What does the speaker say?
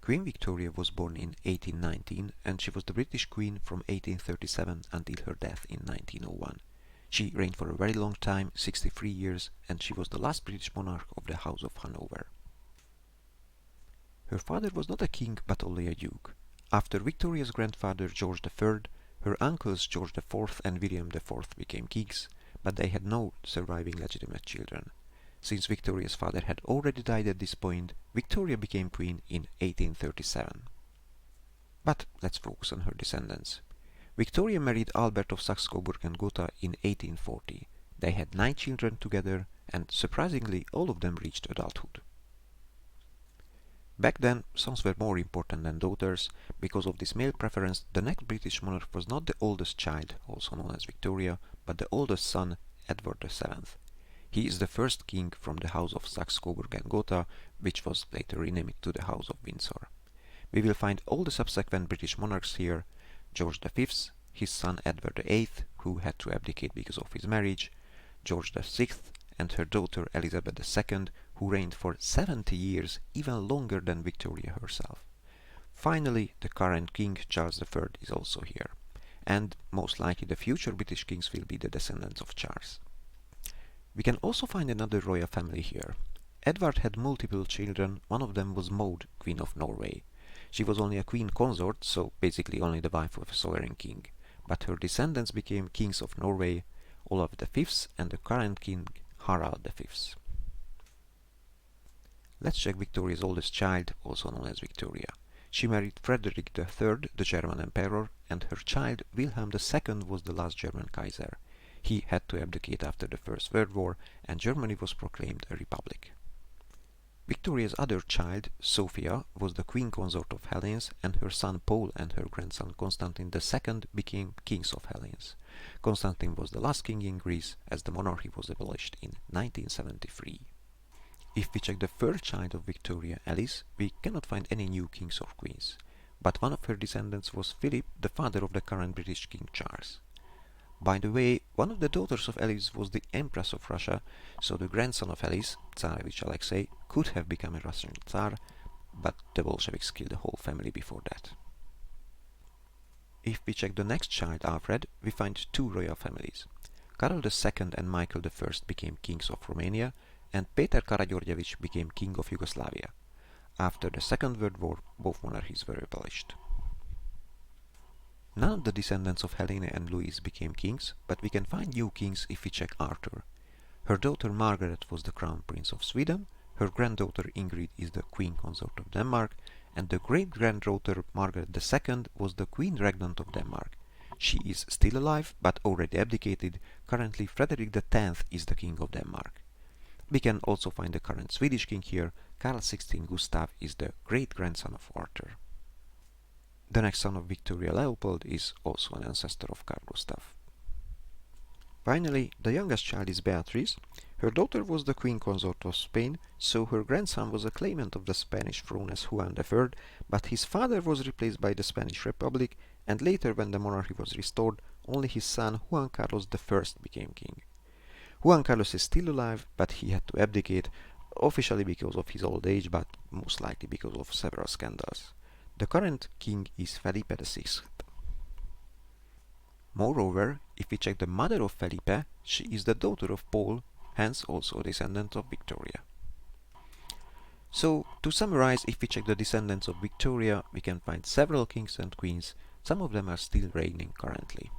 Queen Victoria was born in 1819 and she was the British Queen from 1837 until her death in 1901. She reigned for a very long time, 63 years, and she was the last British monarch of the House of Hanover. Her father was not a king but only a duke. After Victoria's grandfather George III, her uncles George IV and William IV became kings, but they had no surviving legitimate children. Since Victoria's father had already died at this point, Victoria became queen in 1837. But let's focus on her descendants. Victoria married Albert of Saxe-Coburg and Gotha in 1840. They had 9 children together, and surprisingly all of them reached adulthood. Back then, sons were more important than daughters. Because of this male preference, the next British monarch was not the oldest child, also known as Victoria, but the oldest son, Edward VII. He is the first king from the House of Saxe-Coburg and Gotha, which was later renamed to the House of Windsor. We will find all the subsequent British monarchs here: George V, his son Edward VIII, who had to abdicate because of his marriage, George VI, and her daughter Elizabeth II, who reigned for 70 years, even longer than Victoria herself. Finally, the current king, Charles III, is also here, and most likely the future British kings will be the descendants of Charles. We can also find another royal family here. Edward had multiple children. One of them was Maud, Queen of Norway. She was only a queen consort, so basically only the wife of a sovereign king, but her descendants became kings of Norway, Olaf V and the current king, Harald V. Let's check Victoria's oldest child, also known as Victoria. She married Frederick III, the German emperor, and her child Wilhelm II was the last German Kaiser. He had to abdicate after the First World War, and Germany was proclaimed a republic. Victoria's other child, Sophia, was the queen consort of Hellenes, and her son Paul and her grandson Constantine II became kings of Hellenes. Constantine was the last king in Greece, as the monarchy was abolished in 1973. If we check the third child of Victoria, Alice, we cannot find any new kings or queens. But one of her descendants was Philip, the father of the current British King Charles. By the way, one of the daughters of Alice was the Empress of Russia, so the grandson of Alice, Tsarevich Alexei, could have become a Russian Tsar, but the Bolsheviks killed the whole family before that. If we check the next child, Alfred, we find 2 royal families. Karol II and Michael I became kings of Romania, and Peter Karađorđević became king of Yugoslavia. After the Second World War, both monarchies were abolished. None of the descendants of Helena and Louis became kings, but we can find new kings if we check Arthur. Her daughter Margaret was the crown prince of Sweden, her granddaughter Ingrid is the queen consort of Denmark, and the great-granddaughter Margaret II was the queen regnant of Denmark. She is still alive, but already abdicated. Currently Frederick X is the king of Denmark. We can also find the current Swedish king here. Carl XVI Gustav is the great-grandson of Arthur. The next son of Victoria, Leopold, is also an ancestor of Carl Gustav. Finally, the youngest child is Beatrice. Her daughter was the queen consort of Spain, so her grandson was a claimant of the Spanish throne as Juan III, but his father was replaced by the Spanish Republic, and later when the monarchy was restored, only his son Juan Carlos I became king. Juan Carlos is still alive, but he had to abdicate, officially because of his old age, but most likely because of several scandals. The current king is Felipe VI. Moreover, if we check the mother of Felipe, she is the daughter of Paul, hence also a descendant of Victoria. So, to summarize, if we check the descendants of Victoria, we can find several kings and queens. Some of them are still reigning currently.